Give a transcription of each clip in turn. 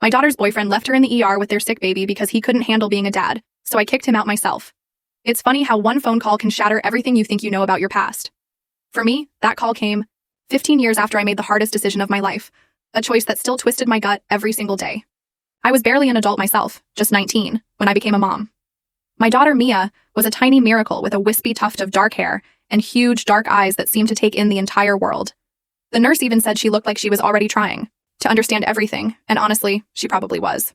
My daughter's boyfriend left her in the ER with their sick baby because he couldn't handle being a dad, so I kicked him out myself. It's funny how one phone call can shatter everything you think you know about your past. For me, that call came 15 years after I made the hardest decision of my life, a choice that still twisted my gut every single day. I was barely an adult myself, just 19, when I became a mom. My daughter Mia was a tiny miracle with a wispy tuft of dark hair and huge dark eyes that seemed to take in the entire world. The nurse even said she looked like she was already trying to understand everything, and honestly, she probably was.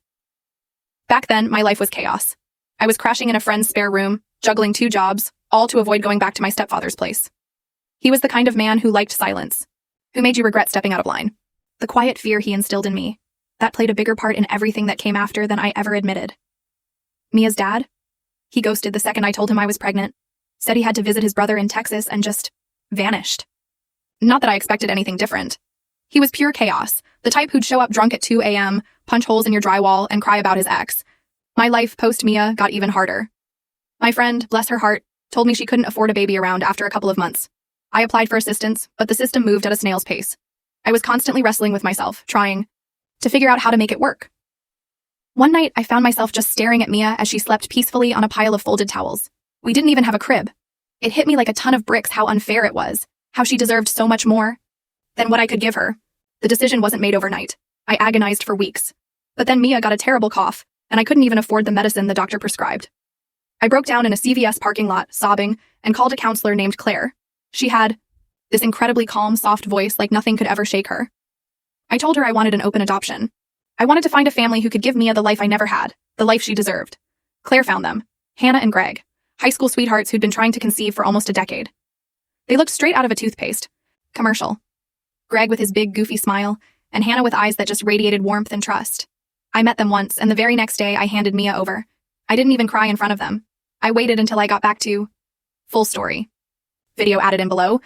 Back then, my life was chaos. I was crashing in a friend's spare room, juggling 2 jobs, all to avoid going back to my stepfather's place. He was the kind of man who liked silence, who made you regret stepping out of line. The quiet fear he instilled in me, that played a bigger part in everything that came after than I ever admitted. Mia's dad? He ghosted the second I told him I was pregnant, said he had to visit his brother in Texas, and just vanished. Not that I expected anything different. He was pure chaos, the type who'd show up drunk at 2 a.m., punch holes in your drywall, and cry about his ex. My life post-Mia got even harder. My friend, bless her heart, told me she couldn't afford a baby around after a couple of months. I applied for assistance, but the system moved at a snail's pace. I was constantly wrestling with myself, trying to figure out how to make it work. One night, I found myself just staring at Mia as she slept peacefully on a pile of folded towels. We didn't even have a crib. It hit me like a ton of bricks how unfair it was, how she deserved so much more than what I could give her. The decision wasn't made overnight. I agonized for weeks. But then Mia got a terrible cough, and I couldn't even afford the medicine the doctor prescribed. I broke down in a CVS parking lot, sobbing, and called a counselor named Claire. She had this incredibly calm, soft voice like nothing could ever shake her. I told her I wanted an open adoption. I wanted to find a family who could give Mia the life I never had, the life she deserved. Claire found them, Hannah and Greg, high school sweethearts who'd been trying to conceive for almost a decade. They looked straight out of a toothpaste commercial. Greg with his big, goofy smile, and Hannah with eyes that just radiated warmth and trust. I met them once, and the very next day I handed Mia over. I didn't even cry in front of them. I waited until I got back to full story. Video added in below.